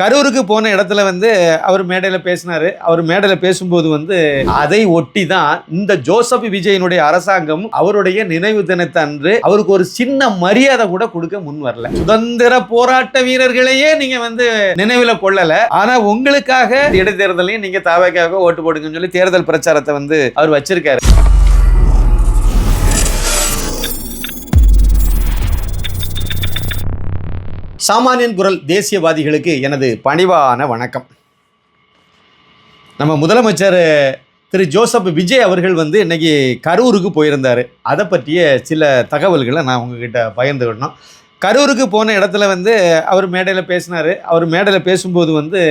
கரூருக்கு போன இடத்துல வந்து அவர் மேடையில் பேசினாரு. அவர் மேடையில் பேசும்போது வந்து அதை ஒட்டி தான் இந்த ஜோசப் விஜயனுடைய அரசாங்கம் அவருடைய நினைவு தினத்தை அன்று அவருக்கு ஒரு சின்ன மரியாதை கூட கொடுக்க முன் வரல. சுதந்திர போராட்ட வீரர்களையே நீங்க வந்து நினைவுல கொள்ளல. ஆனா உங்களுக்காக இடைத்தேர்தலையும் நீங்க தாவேக்காக ஓட்டு போடுங்கன்னு சொல்லி தேர்தல் பிரச்சாரத்தை வந்து அவர் வச்சிருக்காரு. சாமானியன் குரல் தேசியவாதிகளுக்கு எனது பணிவான வணக்கம். நம்ம முதலமைச்சர் திரு ஜோசப் விஜய் அவர்கள் வந்து இன்னைக்கு கரூருக்கு போயிருந்தார். அதை பற்றிய சில தகவல்களை நான் உங்ககிட்ட பகிர்ந்துக்கிட்டோம். கரூருக்கு போன இடத்துல வந்து அவர் மேடையில் பேசினார். அவர் மேடையில் பேசும்போது வந்து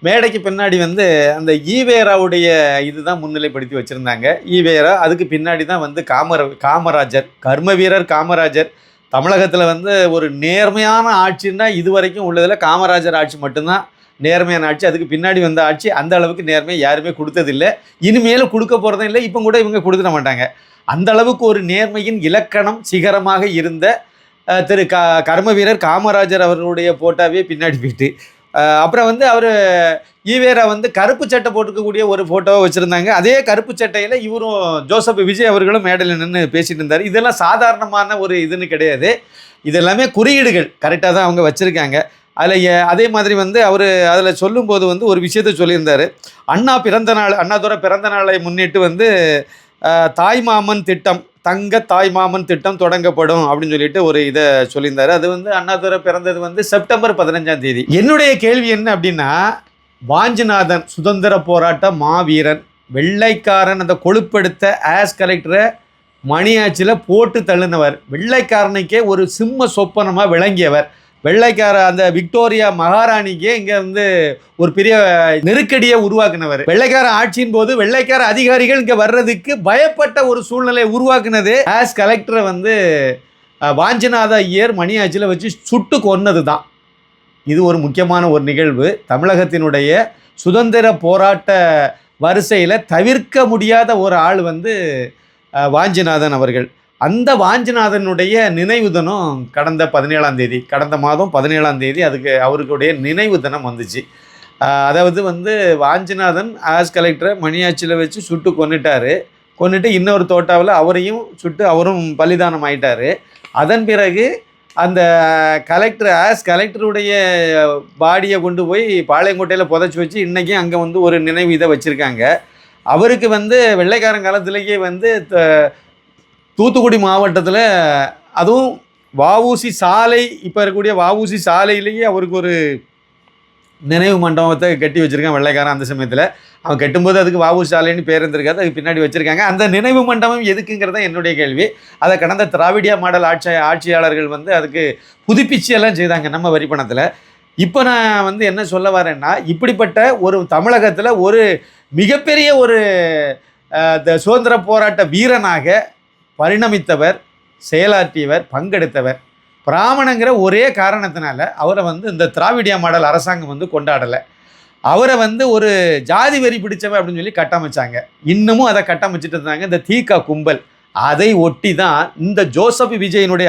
மேடைக்கு பின்னாடி வந்து அந்த ஈவேராவுடைய இதுதான் முன்னிலைப்படுத்தி வச்சுருந்தாங்க. ஈவேரா, அதுக்கு பின்னாடி தான் வந்து காமராஜர், கர்ம வீரர் காமராஜர். தமிழகத்தில் வந்து ஒரு நேர்மையான ஆட்சின்னா இது வரைக்கும் உள்ளதில் காமராஜர் ஆட்சி மட்டும்தான் நேர்மையான ஆட்சி. அதுக்கு பின்னாடி வந்த ஆட்சி அந்த அளவுக்கு நேர்மையை யாருமே கொடுத்ததில்லை, இனிமேலும் கொடுக்க போகிறதும் இல்லை. இப்போ கூட இவங்க கொடுத்துட மாட்டாங்க. அந்த அளவுக்கு ஒரு நேர்மையின் இலக்கணம் சிகரமாக இருந்த திரு கர்ம வீரர் காமராஜர் அவர்களுடைய போட்டோவே பின்னாடி போயிட்டு அப்புறம் வந்து அவர் ஈவேரா வந்து கருப்பு சட்டை போட்டுக்கக்கூடிய ஒரு ஃபோட்டோவை வச்சுருந்தாங்க. அதே கருப்பு சட்டையில் இவரும் ஜோசப் விஜய் அவர்களும் மேடையில் நின்று பேசிகிட்டு இருந்தார். இதெல்லாம் சாதாரணமான ஒரு இதுன்னு கிடையாது. இதெல்லாமே குறியீடுகள் கரெக்டாக தான் அவங்க வச்சுருக்காங்க. அதில் அதே மாதிரி வந்து அவர் அதில் சொல்லும்போது வந்து ஒரு விஷயத்தை சொல்லியிருந்தார். அண்ணாதுரை பிறந்த நாளை முன்னிட்டு வந்து தாய்மாமன் திட்டம், தங்க தாய்மாமன் திட்டம் தொடங்கப்படும் அப்படின்னு சொல்லிட்டு ஒரு இதை சொல்லியிருந்தாரு. அது வந்து அண்ணாதுரை பிறந்தது வந்து செப்டம்பர் 15 என்னுடைய கேள்வி என்ன அப்படின்னா, வாஞ்சிநாதன் சுதந்திர போராட்ட மாவீரன், வெள்ளைக்காரன் அந்த கொழுப்பெடுத்த ஆஸ் கலெக்டரை மணியாச்சியில் போட்டு தள்ளினவர், வெள்ளைக்காரனுக்கே ஒரு சிம்ம சொப்பனமாக விளங்கியவர், வெள்ளைக்கார அந்த விக்டோரியா மகாராணிக்கே இங்கே வந்து ஒரு பெரிய நெருக்கடியை உருவாக்குனவர், வெள்ளைக்கார ஆட்சியின் போது வெள்ளைக்கார அதிகாரிகள் இங்கே வர்றதுக்கு பயப்பட்ட ஒரு சூழ்நிலையை உருவாக்குனது ஆஸ் கலெக்டரை வந்து வாஞ்சிநாத ஐயர் மணியாச்சியில் வச்சு சுட்டு கொன்னது தான். இது ஒரு முக்கியமான ஒரு நிகழ்வு. தமிழகத்தினுடைய சுதந்திர போராட்ட வரிசையில் தவிர்க்க முடியாத ஒரு ஆள் வந்து வாஞ்சிநாதன் அவர்கள். அந்த வாஞ்சிநாதனுடைய நினைவு தினம் கடந்த மாதம் 17 அதுக்கு அவருடைய நினைவு தினம் வந்துச்சு. அதாவது வந்து வாஞ்சிநாதன் ஆஸ் கலெக்டரை மணியாச்சியில் வச்சு சுட்டு கொன்னுட்டு இன்னொரு தோட்டாவில் அவரையும் சுட்டு அவரும் பலிதானம் ஆயிட்டார். அதன் பிறகு அந்த கலெக்டருடைய பாடியை கொண்டு போய் பாளையங்கோட்டையில் புதைச்சி வச்சு இன்றைக்கும் அங்கே வந்து ஒரு நினைவு இதை வச்சுருக்காங்க. அவருக்கு வந்து வெள்ளைக்காரன் காலத்திலேயே வந்து தூத்துக்குடி மாவட்டத்தில், அதுவும் வஉசி சாலை, இப்போ இருக்கக்கூடிய வஉசி சாலையிலேயே அவருக்கு ஒரு நினைவு மண்டபத்தை கட்டி வச்சுருக்கான் வெள்ளைக்காரன். அந்த சமயத்தில் அவன் கட்டும்போது அதுக்கு வஉசி சாலைன்னு பேர் இருந்திருக்காது, அதுக்கு பின்னாடி வச்சுருக்காங்க. அந்த நினைவு மண்டபம் எதுக்குங்கிறத என்னுடைய கேள்வி. அதை கடந்த திராவிடியா மாடல் ஆட்சியாளர்கள் வந்து அதுக்கு புதுப்பிச்சு எல்லாம் செய்தாங்க நம்ம வரி பணத்தில். இப்போ நான் வந்து என்ன சொல்ல வரேன்னா, இப்படிப்பட்ட ஒரு தமிழகத்தில் ஒரு மிகப்பெரிய ஒரு சுதந்திர போராட்ட வீரனாக பரிணமித்தவர், செயலாற்றியவர், பங்கெடுத்தவர், பிராமணங்கிற ஒரே காரணத்தினால அவரை வந்து இந்த திராவிடியா மாடல் அரசாங்கம் வந்து கொண்டாடலை. அவரை வந்து ஒரு ஜாதி வெறி பிடிச்சவர் அப்படின்னு சொல்லி கட்டமைச்சாங்க. இன்னமும் அதை கட்டமைச்சிட்டு இருந்தாங்க இந்த தீகா கும்பல். அதை ஒட்டி தான் இந்த ஜோசப் விஜயனுடைய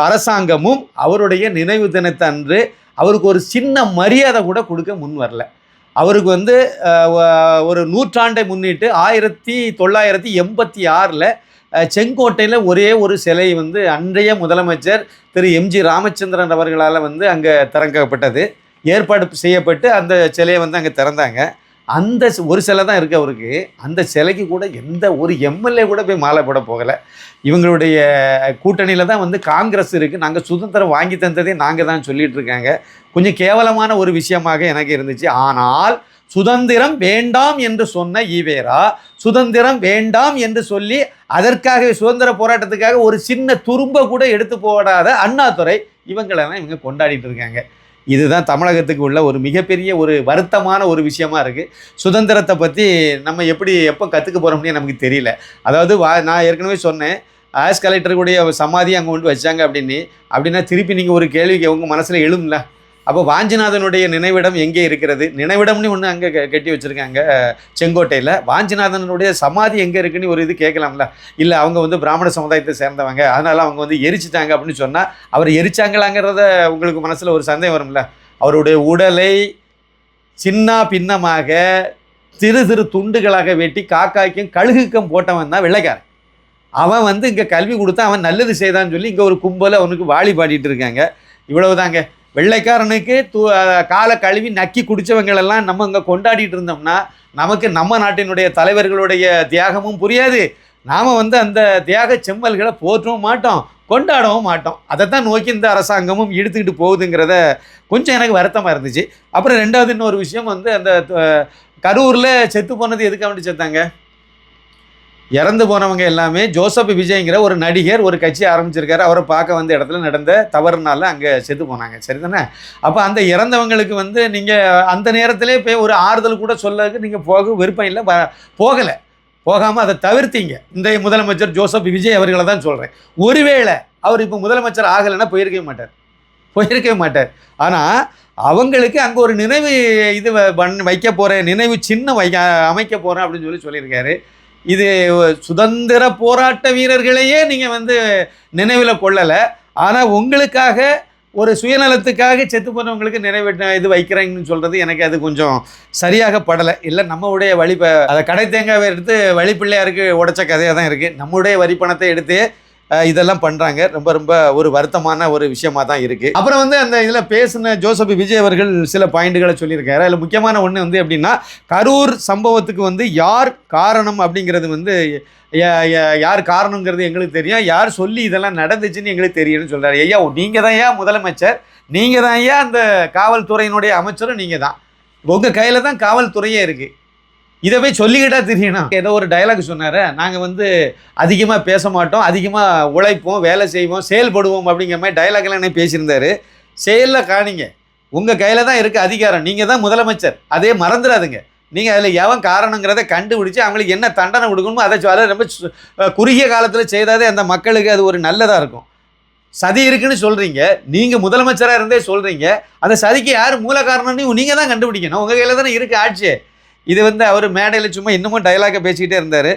அரசாங்கமும் அவருடைய நினைவு தினத்தை அன்று அவருக்கு ஒரு சின்ன மரியாதை கூட கொடுக்க முன் வரல. அவருக்கு வந்து ஒரு நூற்றாண்டை முன்னிட்டு 1986 செங்கோட்டையில் ஒரே ஒரு சிலை வந்து அன்றைய முதலமைச்சர் திரு எம்ஜி ராமச்சந்திரன் அவர்களால் வந்து அங்கே திறக்கப்பட்டது, ஏற்பாடு செய்யப்பட்டு அந்த சிலையை வந்து அங்கே திறந்தாங்க. அந்த ஒரு சிலை தான் இருக்குது அவருக்கு. அந்த சிலைக்கு கூட எந்த ஒரு எம்எல்ஏ கூட போய் மாலை போட போகலை. இவங்களுடைய கூட்டணியில் தான் வந்து காங்கிரஸ் இருக்குது. நாங்கள் சுதந்திரம் வாங்கி தந்ததே நாங்கள் தான் சொல்லிகிட்டு இருக்காங்க. கொஞ்சம் கேவலமான ஒரு விஷயமாக எனக்கு இருந்துச்சு. ஆனால் சுதந்திரம் வேண்டாம் என்று சொன்ன ஈவேரா, சுதந்திரம் வேண்டாம் என்று சொல்லி அதற்காக சுதந்திர போராட்டத்துக்காக ஒரு சின்ன துரும்ப கூட எடுத்து போடாத அண்ணாதுரை, இவங்களெல்லாம் இவங்க கொண்டாடிட்டு இருக்காங்க. இதுதான் தமிழகத்துக்கு உள்ள ஒரு மிகப்பெரிய ஒரு வருத்தமான ஒரு விஷயமா இருக்குது. சுதந்திரத்தை பற்றி நம்ம எப்போ கற்றுக்க போகிறோம்னே நமக்கு தெரியல. அதாவது நான் ஏற்கனவே சொன்னேன், ஆஸ் கலெக்டருடைய சமாதி அங்கே கொண்டு வச்சாங்க அப்படின்னா திருப்பி நீங்கள் ஒரு கேள்விக்கு உங்கள் மனசில் எழும்ல. அப்போ வாஞ்சிநாதனுடைய நினைவிடம் எங்கே இருக்கிறது? நினைவிடம்னு ஒன்று அங்கே கட்டி வச்சுருக்காங்க செங்கோட்டையில். வாஞ்சிநாதனுடைய சமாதி எங்கே இருக்குன்னு ஒரு இது கேட்கலாம்ல. இல்லை அவங்க வந்து பிராமண சமுதாயத்தை சேர்ந்தவங்க, அதனால் அவங்க வந்து எரிச்சிட்டாங்க அப்படின்னு சொன்னால் அவர் எரிச்சாங்களாங்கிறத உங்களுக்கு மனசில் ஒரு சந்தேகம் வரும்ல. அவருடைய உடலை சின்ன பின்னமாக சிறு சிறு துண்டுகளாக வெட்டி காக்காய்க்கும் கழுகுக்கும் போட்டவன் தான் வெள்ளைக்காரன். அவன் வந்து இங்கே கல்வி கொடுத்தா அவன் நல்லது செய்தான்னு சொல்லி இங்கே ஒரு கும்பலை அவனுக்கு வாளி பாடிட்டு இருக்காங்க. இவ்வளவுதாங்க. வெள்ளைக்காரனுக்கு காலை கழுவி நக்கி குடித்தவங்களெல்லாம் நம்ம இங்கே கொண்டாடிட்டு இருந்தோம்னா நமக்கு நம்ம நாட்டினுடைய தலைவர்களுடைய தியாகமும் புரியாது. நாம் வந்து அந்த தியாக செம்மல்களை போற்றவும் மாட்டோம், கொண்டாடவும் மாட்டோம். அதை தான் நோக்கி இந்த அரசாங்கமும் இழுத்துக்கிட்டு போகுதுங்கிறத கொஞ்சம் எனக்கு வருத்தமாக இருந்துச்சு. அப்புறம் ரெண்டாவது இன்னொரு விஷயம் வந்து அந்த கரூரில் செத்து போனது எதுக்கு வேண்டி செத்தாங்க? இறந்து போனவங்க எல்லாமே ஜோசப் விஜய்ங்கிற ஒரு நடிகர் ஒரு கட்சி ஆரம்பிச்சிருக்காரு. அவரை பார்க்க வந்த இடத்துல நடந்த தவறுனால அங்கே செத்து போனாங்க. சரிதானே? அப்போ அந்த இறந்தவங்களுக்கு வந்து நீங்கள் அந்த நேரத்திலே போய் ஒரு ஆறுதல் கூட சொல்லக்கு நீங்கள் போக விருப்பம் இல்லை, போகலை. போகாமல் அதை தவிர்த்தீங்க. இந்த முதலமைச்சர் ஜோசப் விஜய் அவர்களை தான் சொல்கிறேன். ஒருவேளை அவர் இப்போ முதலமைச்சர் ஆகலைன்னா போயிருக்கவே மாட்டார். ஆனால் அவங்களுக்கு அங்கே ஒரு நினைவு இது வைக்க போகிறேன், நினைவு சின்னம் அமைக்க போகிறேன் அப்படின்னு சொல்லியிருக்காரு. இது சுதந்திர போராட்ட வீரர்களையே நீங்கள் வந்து நினைவில் கொள்ளலை. ஆனால் உங்களுக்காக ஒரு சுயநலத்துக்காக செத்து போனவங்களுக்கு நிறைவேற்ற இது வைக்கிறேங்கன்னு சொல்கிறது எனக்கு அது கொஞ்சம் சரியாக படலை. இல்லை நம்மளுடைய அதை கடை தேங்காவை எடுத்து வழிப்பிள்ளையாருக்கு உடைச்ச கதையாக தான் இருக்குது. நம்முடைய வரி பணத்தை எடுத்து இதெல்லாம் பண்ணுறாங்க. ரொம்ப ரொம்ப ஒரு வருத்தமான ஒரு விஷயமாக தான் இருக்குது. அப்புறம் வந்து அந்த இதில் பேசின ஜோசப் விஜய் அவர்கள் சில பாயிண்ட்டுகளை சொல்லியிருக்காரு. அதில் முக்கியமான ஒன்று வந்து எப்படின்னா, கரூர் சம்பவத்துக்கு வந்து யார் காரணம் அப்படிங்கிறது வந்து யார் காரணங்கிறது எங்களுக்கு தெரியும், யார் சொல்லி இதெல்லாம் நடந்துச்சுன்னு எங்களுக்கு தெரியும்னு சொல்கிறார். ஐயா, நீங்கள் தான் ஏன் முதலமைச்சர், நீங்கள் தான் ஏன் அந்த காவல்துறையினுடைய அமைச்சரும் நீங்கள் தான், உங்கள் கையில் தான் காவல்துறையே இருக்குது. இதை போய் சொல்லிக்கிட்டா தெரியணும். ஏதோ ஒரு டைலாக் சொன்னார், நாங்கள் வந்து அதிகமாக பேச மாட்டோம், அதிகமாக உழைப்போம், வேலை செய்வோம், செயல்படுவோம் அப்படிங்கிற மாதிரி டைலாக்லாம் என்ன பேசியிருந்தார். செயலில் காணிங்க, உங்கள் கையில் தான் இருக்குது அதிகாரம், நீங்கள் தான் முதலமைச்சர், அதே மறந்துடாதுங்க. நீங்கள் அதில் எவன் காரணங்கிறத கண்டுபிடிச்சி அவங்களுக்கு என்ன தண்டனை கொடுக்கணுமோ அதை ரொம்ப குறுகிய காலத்தில் செய்தாதே அந்த மக்களுக்கு அது ஒரு நல்லதாக இருக்கும். சதி இருக்குன்னு சொல்கிறீங்க, நீங்கள் முதலமைச்சராக இருந்தே சொல்கிறீங்க, அந்த சதிக்கு யார் மூல காரணம்னு நீங்கள் தான் கண்டுபிடிக்கணும். உங்கள் கையில் தானே இருக்குது ஆட்சியே. இது வந்து அவர் மேடையில் சும்மா இன்னமும் டைலாகை பேசிக்கிட்டே இருந்தார்.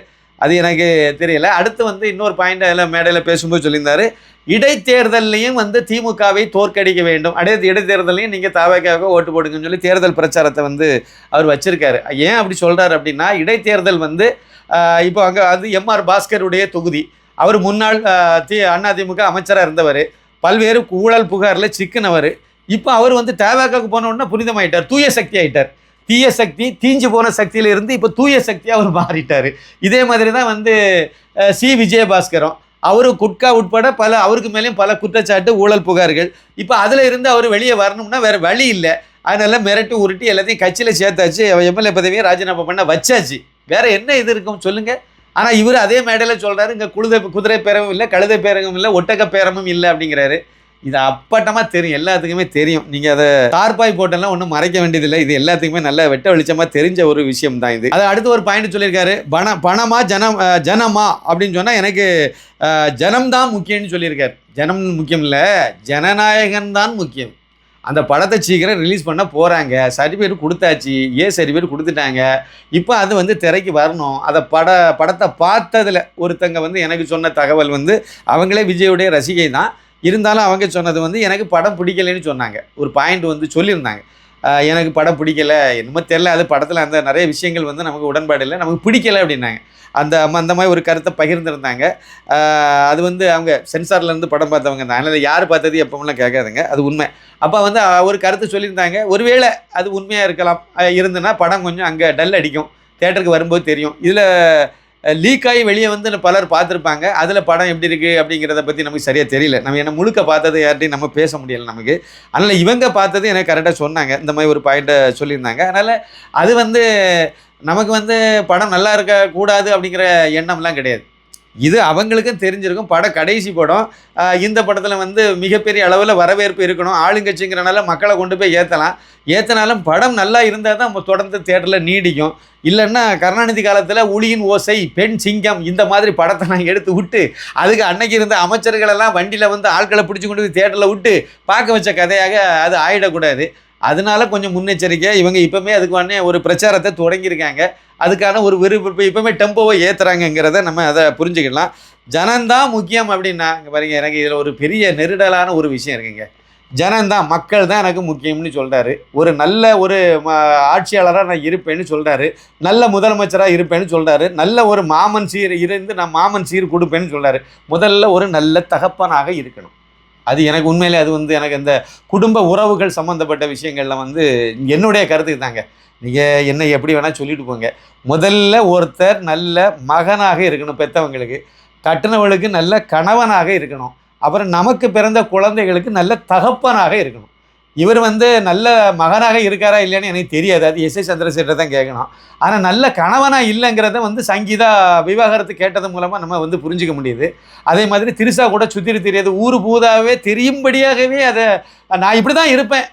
அது எனக்கு தெரியல. அடுத்து வந்து இன்னொரு பாயிண்ட் அதில் மேடையில் பேசும்போது சொல்லியிருந்தார், இடைத்தேர்தலையும் வந்து திமுகவை தோற்கடிக்க வேண்டும், இடைத்தேர்தலையும் நீங்கள் தவக்காக ஓட்டு போடுங்கன்னு சொல்லி தேர்தல் பிரச்சாரத்தை வந்து அவர் வச்சுருக்காரு. ஏன் அப்படி சொல்கிறார் அப்படின்னா, இடைத்தேர்தல் வந்து இப்போ அங்கே அது எம்ஆர் பாஸ்கருடைய தொகுதி. அவர் முன்னாள் அதிமுக அமைச்சராக இருந்தவர், பல்வேறு ஊழல் புகாரில் சிக்கினவர். இப்போ அவர் வந்து தவக்காவுக்கு போனோன்னா புனிதமாயிட்டார், தூய சக்தி ஆகிட்டார். தீய சக்தி தீஞ்சு போன சக்தியில் இருந்து இப்போ தூய சக்தியாக அவர் மாறிட்டார். இதே மாதிரி தான் வந்து சி விஜயபாஸ்கரும், அவரு குட்கா உட்பட அவருக்கு மேலேயும் பல குற்றச்சாட்டு ஊழல் புகார்கள். இப்போ அதில் இருந்து அவர் வெளியே வரணும்னா வேறு வழி இல்லை. அதனால மிரட்டி உருட்டி எல்லாத்தையும் கட்சியில் சேர்த்தாச்சு, எம்எல்ஏ பதவியை ராஜினாமா பண்ண வச்சாச்சு. வேறு என்ன இது இருக்கும் சொல்லுங்கள்? ஆனால் இவர் அதே மேடையில் சொல்கிறாரு, இங்கே குதிரை பேரமும் இல்லை, கழுதை பேரமும் இல்லை, ஒட்டக பேரமும் இல்லை அப்படிங்கிறாரு. இது அப்பட்டமாக தெரியும், எல்லாத்துக்குமே தெரியும். நீங்கள் அதை தார்பாய் போட்டெல்லாம் ஒன்றும் மறைக்க வேண்டியதில்லை. இது எல்லாத்துக்குமே நல்ல வெட்ட வெளிச்சமாக தெரிஞ்ச ஒரு விஷயம் தான் இது. அதை அடுத்து ஒரு பாயிண்ட் சொல்லியிருக்காரு, பணமா ஜனமா அப்படின்னு சொன்னால் எனக்கு ஜனம்தான் முக்கியம்னு சொல்லியிருக்காரு. ஜனம் முக்கியம் இல்லை, ஜனநாயகன் தான் முக்கியம். அந்த படத்தை சீக்கிரம் ரிலீஸ் பண்ண போகிறாங்க, சர்டிஃபிகேட் கொடுத்தாச்சு, சர்டிஃபிகேட் கொடுத்துட்டாங்க. இப்போ அது வந்து திரைக்கு வரணும். அதை படத்தை பார்த்ததில் ஒருத்தங்க வந்து எனக்கு சொன்ன தகவல் வந்து, அவங்களே விஜயுடைய ரசிகை தான், இருந்தாலும் அவங்க சொன்னது வந்து எனக்கு படம் பிடிக்கலைன்னு சொன்னாங்க. ஒரு பாயிண்ட் வந்து சொல்லியிருந்தாங்க, எனக்கு படம் பிடிக்கலை, என்னமோ தெரில, அது படத்தில் அந்த நிறைய விஷயங்கள் வந்து நமக்கு உடன்பாடு இல்லை, நமக்கு பிடிக்கலை அப்படின்னாங்க. அந்த மாதிரி ஒரு கருத்தை பகிர்ந்துருந்தாங்க. அது வந்து அவங்க சென்சார்லேருந்து படம் பார்த்தவங்க தான், அதனால் யார் பார்த்தது எப்போமெல்லாம் கேட்காதுங்க, அது உண்மை. அப்போ வந்து ஒரு கருத்து சொல்லியிருந்தாங்க, ஒருவேளை அது உண்மையாக இருக்கலாம், இருந்துன்னா படம் கொஞ்சம் அங்கே டல் அடிக்கும், தேட்டருக்கு வரும்போது தெரியும். இதில் லீக் ஆகி வெளியே வந்து பலர் பார்த்துருப்பாங்க, அதில் படம் எப்படி இருக்குது அப்படிங்கிறத பற்றி நமக்கு சரியாக தெரியல. நம்ம என்ன முழுக்க பார்த்தது யார்ட்டையும் நம்ம பேச முடியலை நமக்கு. அதனால் இவங்க பார்த்தது எனக்கு கரெக்டாக சொன்னாங்க, இந்த மாதிரி ஒரு பாயிண்ட்டை சொல்லியிருந்தாங்க. அதனால் அது வந்து நமக்கு வந்து படம் நல்லா இருக்கக்கூடாது அப்படிங்கிற எண்ணம்லாம் கிடையாது. இது அவங்களுக்கும் தெரிஞ்சிருக்கும். கடைசி படம், இந்த படத்தில் வந்து மிகப்பெரிய அளவில் வரவேற்பு இருக்கணும், ஆளுங்கட்சிங்கிறனால மக்களை கொண்டு போய் ஏற்றினாலும் படம் நல்லா இருந்தால் தான் தொடர்ந்து தேட்டரில் நீடிக்கும். இல்லைன்னா கருணாநிதி காலத்தில் உளியின் ஓசை, பெண் சிங்கம், இந்த மாதிரி படத்தை நான் எடுத்து விட்டு அதுக்கு அன்னைக்கு இருந்த அமைச்சர்களெல்லாம் வண்டியில் வந்து ஆட்களை பிடிச்சி கொண்டு போய் தேட்டரில் விட்டு பார்க்க வச்ச கதையாக அது ஆகிடக்கூடாது. அதனால கொஞ்சம் முன்னெச்சரிக்கையாக இவங்க இப்போவுமே அதுக்கான ஒரு பிரச்சாரத்தை தொடங்கியிருக்காங்க. அதுக்கான ஒரு விருப்பம் இப்போவுமே டெம்போவை ஏற்றுறாங்கங்கிறத நம்ம அதை புரிஞ்சுக்கலாம். ஜனந்தான் முக்கியம் அப்படின்னா, இங்கே பாருங்க, எனக்கு இதில் ஒரு பெரிய நெருடலான ஒரு விஷயம் இருக்குங்க. ஜனந்தான் மக்கள் தான் எனக்கு முக்கியம்னு சொல்கிறாரு. ஒரு நல்ல ஒரு ஆட்சியாளராக நான் இருப்பேன்னு சொல்கிறாரு. நல்ல முதலமைச்சராக இருப்பேன்னு சொல்கிறாரு. நல்ல ஒரு மாமன் சீர் இருந்து நான் மாமன் சீர் கொடுப்பேன்னு சொல்கிறாரு. முதல்ல ஒரு நல்ல தகப்பனாக இருக்கணும். அது எனக்கு உண்மையிலே அது வந்து எனக்கு இந்த குடும்ப உறவுகள் சம்மந்தப்பட்ட விஷயங்களில் வந்து என்னுடைய கருத்துக்கு தாங்க. நீங்கள் என்ன எப்படி வேணால் சொல்லிட்டு போங்க. முதல்ல ஒருத்தர் நல்ல மகனாக இருக்கணும், பெற்றவங்களுக்கு கட்டினவளுக்கு நல்ல கணவனாக இருக்கணும். அப்புறம் நமக்கு பிறந்த குழந்தைகளுக்கு நல்ல தகப்பனாக இருக்கணும். இவர் வந்து நல்ல மகனாக இருக்காரா இல்லையான்னு எனக்கு தெரியாது, அது எஸ்.ஏ. சந்திரசேகர் தான் கேட்கணும். ஆனால் நல்ல கணவனாக இல்லைங்கிறத வந்து சங்கீதா விவாகரத்து கேட்டது மூலமாக நம்ம வந்து புரிஞ்சிக்க முடியுது. அதே மாதிரி திரிசா கூட சுற்றி தெரியாது, ஊர் பூதாவே தெரியும்படியாகவே அதை நான் இப்படி தான் இருப்பேன்,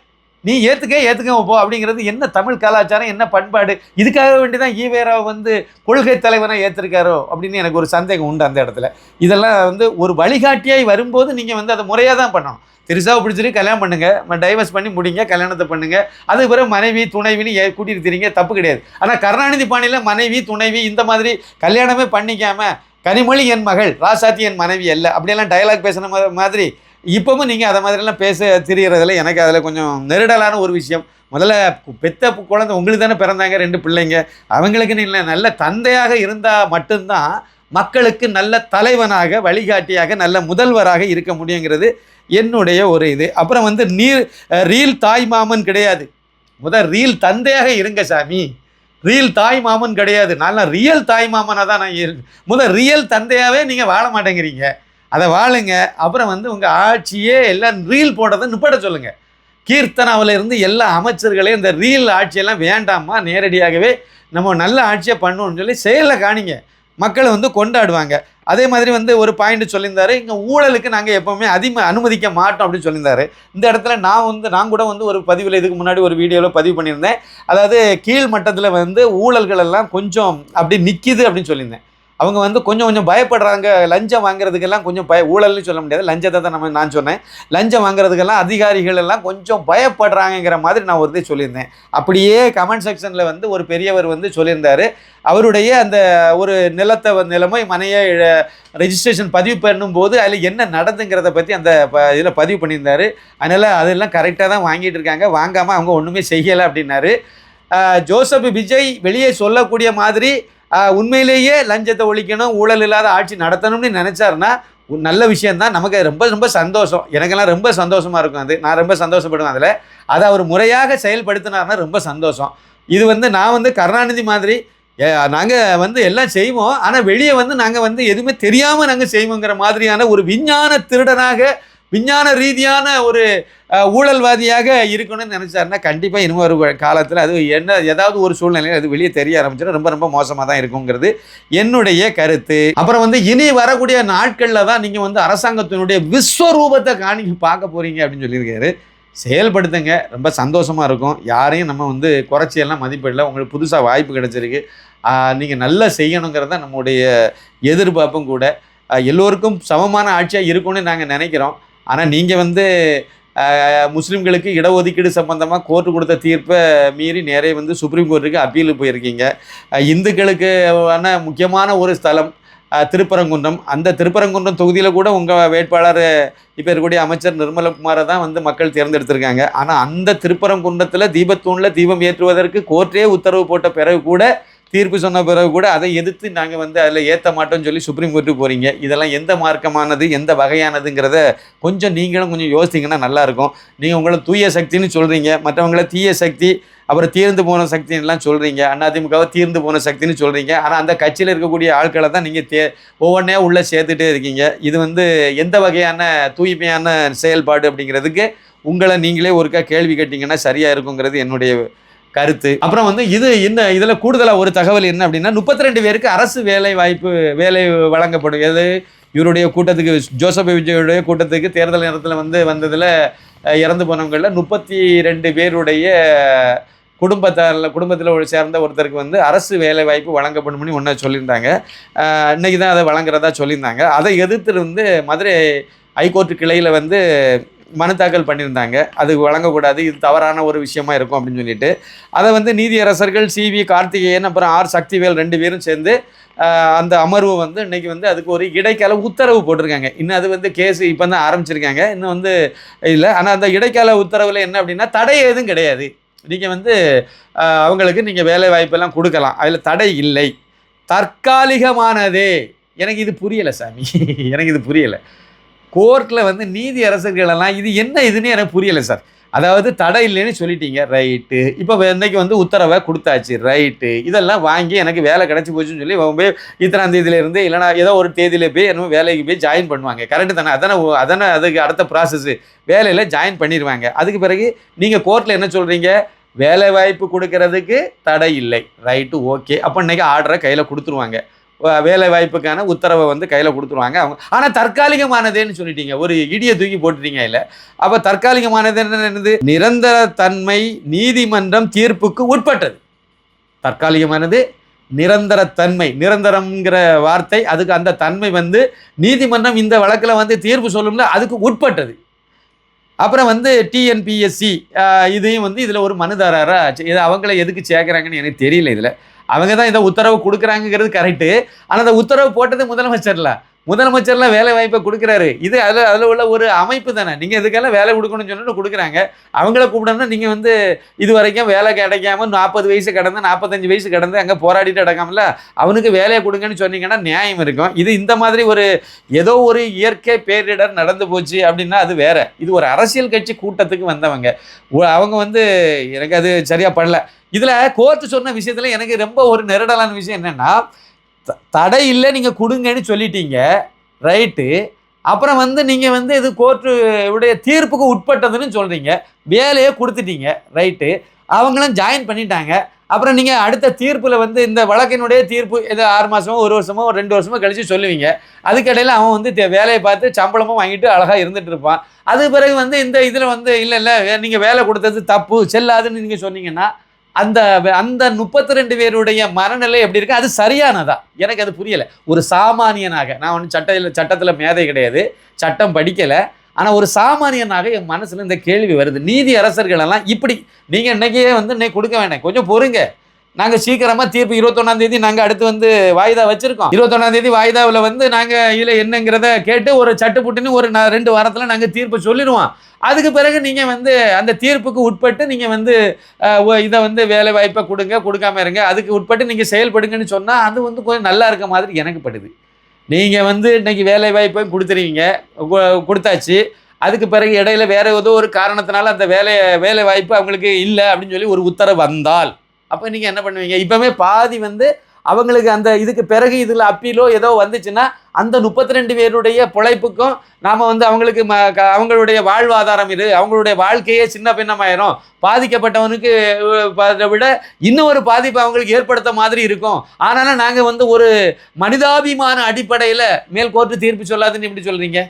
நீ ஏற்றுக்க போ அப்படிங்கிறது என்ன தமிழ் கலாச்சாரம், என்ன பண்பாடு? இதுக்காக வேண்டி தான் ஈவேராவை வந்து கொள்கை தலைவனாக ஏற்றிருக்காரோ அப்படின்னு எனக்கு ஒரு சந்தேகம் உண்டு அந்த இடத்துல. இதெல்லாம் வந்து ஒரு வழிகாட்டியாய் வரும்போது நீங்கள் வந்து அதை முறையாக தான் பண்ணணும். திரிசாவை பிடிச்சிட்டு கல்யாணம் பண்ணுங்கள், டைவர்ஸ் பண்ணி முடிங்க, கல்யாணத்தை பண்ணுங்கள். அதுக்கு பிறகு மனைவி துணைவின்னு கூட்டிகிட்டு தெரியுங்க, தப்பு கிடையாது. ஆனால் கருணாநிதி பாணியில் மனைவி துணைவி இந்த மாதிரி கல்யாணமே பண்ணிக்காமல் கனிமொழி என் மகள், ராசாத்தி என் மனைவி அல்ல அப்படியெல்லாம் டயலாக் பேசுன மாதிரி இப்போவும் நீங்கள் அதை மாதிரிலாம் பேச தெரியறதில்ல. எனக்கு அதில் கொஞ்சம் நெருடலான ஒரு விஷயம். முதல்ல பெத்த குழந்தை உங்களுக்கு தானே பிறந்தாங்க 2 பிள்ளைங்க, அவங்களுக்கு இல்லை நல்ல தந்தையாக இருந்தால் மட்டும்தான் மக்களுக்கு நல்ல தலைவனாக வழிகாட்டியாக நல்ல முதல்வராக இருக்க முடியுங்கிறது என்னுடைய ஒரு இது. அப்புறம் வந்து ரீல் தாய் மாமன் கிடையாது, ரீல் தந்தையாக இருங்க சாமி. ரீல் தாய் மாமன் கிடையாது, நான் ரியல் தாய் மாமனாக தான் நான் ரியல் தந்தையாகவே நீங்கள் வாழ மாட்டேங்கிறீங்க, அதை வாழுங்க. அப்புறம் வந்து உங்கள் ஆட்சியே எல்லாம் ரீல் போடுறதை நிப்பாட்ட சொல்லுங்கள். கீர்த்தனாவில் இருந்து எல்லா அமைச்சர்களையும் இந்த ரீல் ஆட்சியெல்லாம் வேண்டாமா, நேரடியாகவே நம்ம நல்ல ஆட்சியை பண்ணணும்னு சொல்லி செயலில் காணிங்க, மக்களை வந்து கொண்டாடுவாங்க. அதே மாதிரி வந்து ஒரு பாயிண்ட் சொல்லியிருந்தாரு, இங்கே ஊழலுக்கு நாங்கள் எப்போவுமே அனுமதிக்க மாட்டோம் அப்படின்னு சொல்லியிருந்தாரு. இந்த இடத்துல நான் கூட வந்து ஒரு பதிவில் இதுக்கு முன்னாடி ஒரு வீடியோவில் பதிவு பண்ணியிருந்தேன். அதாவது கீழ் மட்டத்தில் வந்து ஊழல்கள் எல்லாம் கொஞ்சம் அப்படி நிற்கிது அப்படின்னு சொல்லியிருந்தேன். அவங்க வந்து கொஞ்சம் பயப்படுறாங்க, லஞ்சம் வாங்குறதுக்கெல்லாம் கொஞ்சம் ஊழல்னு சொல்ல முடியாது, லஞ்சத்தை தான் நான் சொன்னேன். லஞ்சம் வாங்குறதுக்கெல்லாம் அதிகாரிகள் எல்லாம் கொஞ்சம் பயப்படுறாங்கிற மாதிரி நான் ஒரு இதை சொல்லியிருந்தேன். அப்படியே கமெண்ட் செக்ஷனில் வந்து ஒரு பெரியவர் வந்து சொல்லியிருந்தார், அவருடைய அந்த ஒரு நிலைமை மனையை ரெஜிஸ்ட்ரேஷன் பதிவு பண்ணும்போது அதில் என்ன நடந்துங்கிறத பற்றி அந்த இதில் பதிவு பண்ணியிருந்தார். அதனால் அதெல்லாம் கரெக்டாக தான் வாங்கிட்டு இருக்காங்க, வாங்காமல் அவங்க ஒன்றுமே செய்யலை அப்படின்னாரு. ஜோசப் விஜய் வெளியே சொல்லக்கூடிய மாதிரி உண்மையிலேயே லஞ்சத்தை ஒழிக்கணும், ஊழல் இல்லாத ஆட்சி நடத்தணும்னு நினச்சாருன்னா நல்ல விஷயந்தான், நமக்கு ரொம்ப ரொம்ப சந்தோஷம். எனக்கெல்லாம் ரொம்ப சந்தோஷமாக இருக்கும், அது நான் ரொம்ப சந்தோஷப்படுவேன் அதில். அதை அவர் முறையாக செயல்படுத்தினார்னா ரொம்ப சந்தோஷம். இது வந்து நான் வந்து கருணாநிதி மாதிரி நாங்கள் வந்து எல்லாம் செய்வோம், ஆனால் வெளியே வந்து நாங்கள் வந்து எதுவுமே தெரியாமல் நாங்கள் செய்வோங்கிற மாதிரியான ஒரு விஞ்ஞான திருடனாக, விஞ்ஞான ரீதியான ஒரு ஊழல்வாதியாக இருக்கணும்னு நினச்சாருன்னா கண்டிப்பாக இனிமேல் ஒரு காலத்தில் அது ஏதாவது ஒரு சூழ்நிலையில் அது வெளியே தெரிய ஆரம்பிச்சிடும், ரொம்ப ரொம்ப மோசமாக தான் இருக்குங்கிறது என்னுடைய கருத்து. அப்புறம் வந்து இனி வரக்கூடிய நாட்களில் தான் நீங்கள் வந்து அரசாங்கத்தினுடைய விஸ்வரூபத்தை பார்க்க போகிறீங்க அப்படின்னு சொல்லியிருக்காரு. செயல்படுத்துங்க, ரொம்ப சந்தோஷமாக இருக்கும். யாரையும் நம்ம வந்து குறைச்சியெல்லாம் மதிப்பிடல, உங்களுக்கு புதுசாக வாய்ப்பு கிடச்சிருக்கு, நீங்கள் நல்லா செய்யணுங்கிறது தான் நம்முடைய எதிர்பார்ப்பும் கூட. எல்லோருக்கும் சமமான ஆட்சியாக இருக்கும்னு நாங்கள் நினைக்கிறோம். ஆனால் நீங்கள் வந்து முஸ்லீம்களுக்கு இடஒதுக்கீடு சம்பந்தமாக கோர்ட்டு கொடுத்த தீர்ப்பை மீறி நிறைய வந்து சுப்ரீம் கோர்ட்டுக்கு அப்பீலுக்கு போயிருக்கீங்க. இந்துக்களுக்கு முக்கியமான ஒரு ஸ்தலம் திருப்பரங்குன்றம், அந்த திருப்பரங்குன்றம் தொகுதியில் கூட உங்கள் வேட்பாளர் இப்போ இருக்கக்கூடிய அமைச்சர் நிர்மலகுமாரை தான் வந்து மக்கள் தேர்ந்தெடுத்திருக்காங்க. ஆனால் அந்த திருப்பரங்குன்றத்தில் தீபத்தூணில் தீபம் ஏற்றுவதற்கு கோர்ட்டே உத்தரவு போட்ட பிறகு கூட, தீர்ப்பு சொன்ன பிறகு கூட அதை எதிர்த்து நாங்கள் வந்து அதில் ஏற்ற மாட்டோம்னு சொல்லி சுப்ரீம் கோர்ட்டுக்கு போகிறீங்க. இதெல்லாம் எந்த மார்க்கமானது, எந்த வகையானதுங்கிறத கொஞ்சம் நீங்களும் கொஞ்சம் யோசித்தீங்கன்னா நல்லாயிருக்கும். நீங்கள் உங்களை தூய சக்தின்னு சொல்கிறீங்க, மற்றவங்கள தீய சக்தி, அப்புறம் தீர்ந்து போன சக்தின்லாம் சொல்கிறீங்க, அதிமுகவை தீர்ந்து போன சக்தின்னு சொல்கிறீங்க. ஆனால் அந்த கட்சியில் இருக்கக்கூடிய ஆட்களை தான் நீங்கள் ஒவ்வொன்றே உள்ளே சேர்த்துட்டே இருக்கீங்க. இது வந்து எந்த வகையான தூய்மையான செயல்பாடு அப்படிங்கிறதுக்கு உங்களை நீங்களே ஒருக்கா கேள்வி கேட்டிங்கன்னா சரியாக இருக்குங்கிறது என்னுடைய கருத்து. அப்புறம் வந்து இதில் கூடுதலாக ஒரு தகவல் என்ன அப்படின்னா, 32 பேருக்கு அரசு வேலை வழங்கப்படும். எது இவருடைய கூட்டத்துக்கு, ஜோசப் விஜயுடைய கூட்டத்துக்கு தேர்தல் நேரத்தில் வந்ததில் இறந்து போனவங்களில் 32 பேருடைய குடும்பத்தில் சேர்ந்த ஒருத்தருக்கு வந்து அரசு வேலை வாய்ப்பு வழங்கப்படும்னு ஒன்று சொல்லியிருந்தாங்க. இன்றைக்கி தான் அதை வழங்குறதா சொல்லியிருந்தாங்க. அதை எதிர்த்து வந்து மதுரை ஹைகோர்ட்டு கிளையில் வந்து மனு தாக்கல் பண்ணியிருந்தாங்க. அது வழங்கக்கூடாது, இது தவறான ஒரு விஷயமா இருக்கும் அப்படின்னு சொல்லிட்டு. அதை வந்து நீதியரசர்கள் சிவி கார்த்திகேயன் அப்புறம் ஆர் சக்திவேல் 2 பேரும் சேர்ந்து அந்த அமர்வு வந்து இன்னைக்கு வந்து அதுக்கு ஒரு இடைக்கால உத்தரவு போட்டிருக்காங்க. இன்னும் அது வந்து கேஸ் இப்போ தான் ஆரம்பிச்சிருக்காங்க, இன்னும் வந்து இல்லை. ஆனால் அந்த இடைக்கால உத்தரவில் என்ன அப்படின்னா தடை எதுவும் கிடையாது. நீங்கள் வந்து அவங்களுக்கு நீங்கள் வேலை வாய்ப்பெல்லாம் கொடுக்கலாம், அதில் தடை இல்லை. தற்காலிகமானதே. எனக்கு இது புரியலை சாமி, எனக்கு இது புரியலை. கோர்ட்டில் வந்து நீதி அரசர்களெல்லாம் இது என்ன இதுன்னு எனக்கு புரியலை சார். அதாவது தடை இல்லைன்னு சொல்லிட்டீங்க, ரைட்டு. இப்போ இன்னைக்கு வந்து உத்தரவை கொடுத்தாச்சு, ரைட்டு. இதெல்லாம் வாங்கி எனக்கு வேலை கிடச்சி போச்சுன்னு சொல்லி அவங்க போய் இத்தனாம் தேதியிலேருந்து இல்லைனா ஏதோ ஒரு தேதியில் போய் என்னமோ வேலைக்கு போய் ஜாயின் பண்ணுவாங்க. கரெக்டு தானே? அதானே அதுக்கு அடுத்த ப்ராசஸ்ஸு. வேலையில் ஜாயின் பண்ணிடுவாங்க. அதுக்கு பிறகு நீங்கள் கோர்ட்டில் என்ன சொல்கிறீங்க? வேலை வாய்ப்பு கொடுக்கறதுக்கு தடை இல்லை, ரைட்டு, ஓகே. அப்போ இன்றைக்கி ஆர்டரை கையில் கொடுத்துருவாங்க, வேலை வாய்ப்புக்கான உத்தரவை வந்து கையில் கொடுத்துருவாங்க அவங்க. ஆனால் தற்காலிகமானதேன்னு சொல்லிட்டீங்க, ஒரு இடியை தூக்கி போட்டுட்டீங்க இல்லை. அப்போ தற்காலிகமானது என்னது? நிரந்தர தன்மை நீதிமன்றம் தீர்ப்புக்கு உட்பட்டது. தற்காலிகமானது நிரந்தர தன்மை, நிரந்தரம்ங்கிற வார்த்தை, அதுக்கு அந்த தன்மை வந்து நீதிமன்றம் இந்த வழக்கில் வந்து தீர்ப்பு சொல்லும்ல, அதுக்கு உட்பட்டது. அப்புறம் வந்து டிஎன்பிஎஸ்சி இதையும் வந்து இதில் ஒரு மனுதாரராக இதை அவங்கள எதுக்கு சேர்க்குறாங்கன்னு எனக்கு தெரியல. இதில் அவங்க தான் இதை உத்தரவு கொடுக்குறாங்கிறது கரெக்டு. ஆனால் அந்த உத்தரவு போட்டது முதலமைச்சர்லாம் வேலை வாய்ப்பை கொடுக்குறாரு. இது அதில் உள்ள ஒரு அமைப்பு தானே. நீங்கள் இதுக்கெல்லாம் வேலை கொடுக்கணும்னு சொல்லிட்டு கொடுக்குறாங்க. அவங்கள கூப்பிடணும்னா நீங்கள் வந்து இது வரைக்கும் வேலை கிடைக்காம 40 வயசு கடந்து 45 வயசு கடந்து அங்கே போராடிட்டு அடக்காமல அவனுக்கு வேலையை கொடுங்கன்னு சொன்னீங்கன்னா நியாயம் இருக்கும். இது இந்த மாதிரி ஒரு ஏதோ ஒரு இயற்கை பேரிடர் நடந்து போச்சு அப்படின்னா அது வேற. இது ஒரு அரசியல் கட்சி கூட்டத்துக்கு வந்தவங்க, அவங்க வந்து எனக்கு அது சரியாக படல. இதில் கோர்ட்டு சொன்ன விஷயத்தில் எனக்கு ரொம்ப ஒரு நெருடலான விஷயம் என்னென்னா, தடை இல்லை நீங்கள் கொடுங்கன்னு சொல்லிட்டீங்க, ரைட்டு. அப்புறம் வந்து நீங்கள் வந்து இது கோர்ட்டு உடைய தீர்ப்புக்கு உட்பட்டதுன்னு சொல்கிறீங்க, வேலையை கொடுத்துட்டீங்க, ரைட்டு. அவங்களும் ஜாயின் பண்ணிட்டாங்க. அப்புறம் நீங்கள் அடுத்த தீர்ப்பில் வந்து இந்த வழக்கினுடைய தீர்ப்பு ஏதோ 6 மாதமோ 1 வருஷமோ 2 வருஷமோ கழித்து சொல்லுவீங்க. அதுக்கிடையில் அவன் வந்து வேலையை பார்த்து சம்பளமும் வாங்கிட்டு அழகாக இருந்துகிட்டு இருப்பான். அது பிறகு வந்து இந்த இதில் வந்து இல்லை நீங்கள் வேலை கொடுத்தது தப்பு, செல்லாதுன்னு நீங்கள் சொன்னீங்கன்னா அந்த 32 பேருடைய மனநிலை எப்படி இருக்கு? அது சரியானதா? எனக்கு அது புரியலை. ஒரு சாமானியனாக, நான் ஒன்றும் சட்டத்தில் மேதை கிடையாது, சட்டம் படிக்கலை. ஆனால் ஒரு சாமானியனாக என் மனசில் இந்த கேள்வி வருது. நீதி அரசர்களெல்லாம் இப்படி நீங்கள் இன்றைக்கே வந்து இன்னைக்கு கொடுக்க வேண்டாம், கொஞ்சம் பொறுங்க. நாங்கள் சீக்கிரமாக தீர்ப்பு 21ஆம் தேதி நாங்கள் அடுத்து வந்து வாய்தா வச்சுருக்கோம். 21ஆம் தேதி வாய்தாவில் வந்து நாங்கள் இதில் என்னங்கிறத கேட்டு ஒரு சட்டுப்புட்டுன்னு ஒரு 2 வாரத்தில் நாங்கள் தீர்ப்பு சொல்லிடுவோம். அதுக்கு பிறகு நீங்கள் வந்து அந்த தீர்ப்புக்கு உட்பட்டு நீங்கள் வந்து இதை வந்து வேலை வாய்ப்பை கொடுக்காம இருங்க, அதுக்கு உட்பட்டு நீங்கள் செயல்படுங்கன்னு சொன்னால் அது வந்து கொஞ்சம் நல்லா இருக்க மாதிரி எனக்கு படுது. நீங்கள் வந்து இன்றைக்கி வேலை வாய்ப்பையும் கொடுத்தாச்சு. அதுக்கு பிறகு இடையில வேறு ஏதோ ஒரு காரணத்தினால அந்த வேலை வாய்ப்பு அவங்களுக்கு இல்லை அப்படின்னு சொல்லி ஒரு உத்தரவு வந்தால் அப்போ நீங்கள் என்ன பண்ணுவீங்க? இப்போவே பாதி வந்து அவங்களுக்கு அந்த இதுக்கு பிறகு இதில் அப்பீலோ ஏதோ வந்துச்சுன்னா அந்த 32 பேருடைய பிழைப்புக்கும் நாம் வந்து அவங்களுக்கு அவங்களுடைய வாழ்வாதாரம் அவங்களுடைய வாழ்க்கையே சின்ன பின்னமாயிரும். பாதிக்கப்பட்டவனுக்கு விட இன்னும் ஒரு பாதிப்பு அவங்களுக்கு ஏற்படுத்த மாதிரி இருக்கும். ஆனாலும் நாங்கள் வந்து ஒரு மனிதாபிமான அடிப்படையில் மேல்கோர்ட்டு தீர்ப்பு சொல்லாதுன்னு எப்படி சொல்கிறீங்க?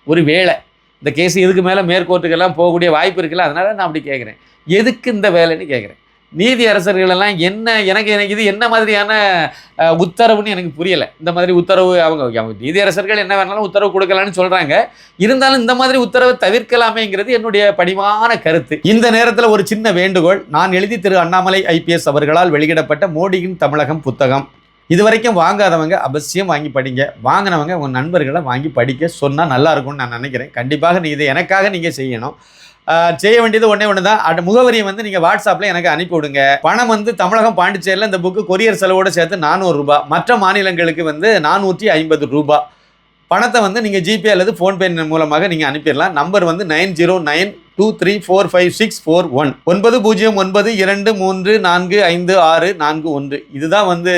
ஒரு வேளை இந்த கேஸ் இதுக்கு மேலே மேற்கோர்ட்டுக்கெல்லாம் போகக்கூடிய வாய்ப்பு இருக்குல்ல, அதனால் நான் அப்படி கேட்குறேன். எதுக்கு இந்த வேலைன்னு கேட்குறேன். நீதி அரசர்களெல்லாம் எனக்கு இது என்ன மாதிரியான உத்தரவுன்னு எனக்கு புரியலை. இந்த மாதிரி உத்தரவு அவங்க நீதி அரசர்கள் என்ன வேணாலும் உத்தரவு கொடுக்கலான்னு சொல்கிறாங்க. இருந்தாலும் இந்த மாதிரி உத்தரவை தவிர்க்கலாமேங்கிறது என்னுடைய பணிவான கருத்து. இந்த நேரத்தில் ஒரு சின்ன வேண்டுகோள். நான் எழுதி திரு அண்ணாமலை IPS அவர்களால் வெளியிடப்பட்ட மோடியின் தமிழகம் புத்தகம் இதுவரைக்கும் வாங்காதவங்க அவசியம் வாங்கி படிங்க. வாங்கினவங்க உங்கள் நண்பர்களை வாங்கி படிக்க சொன்னால் நல்லா இருக்கும்னு நான் நினைக்கிறேன். கண்டிப்பாக இதை எனக்காக நீங்கள் செய்யணும். செய்ய வேண்டியது ஒன்று தான். அந்த முகவரியை வந்து நீங்கள் வாட்ஸ்அப்பில் எனக்கு அனுப்பி விடுங்க. பணம் வந்து தமிழகம் பாண்டிச்சேரியில் இந்த புக்கு கொரியர் செலவோடு சேர்த்து 400 ரூபாய், மற்ற மாநிலங்களுக்கு வந்து 450 ரூபாய். பணத்தை வந்து நீங்கள் ஜிபே அல்லது ஃபோன்பே மூலமாக நீங்கள் அனுப்பிடலாம். நம்பர் வந்து 9092345641 909223454641. இதுதான் வந்து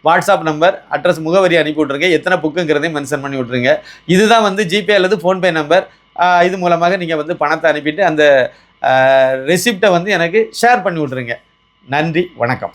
வாட்ஸ்அப் நம்பர். அட்ரஸ் முகவரி அனுப்பி விட்ருங்க. எத்தனை புக்குங்கிறதையும் மென்ஷன் பண்ணி விட்ருங்க. இதுதான் வந்து ஜிபே அல்லது ஃபோன்பே நம்பர். இது மூலமாக நீங்கள் வந்து பணத்தை அனுப்பிட்டு அந்த ரெசிப்டை வந்து எனக்கு ஷேர் பண்ணி விட்ருங்க. நன்றி, வணக்கம்.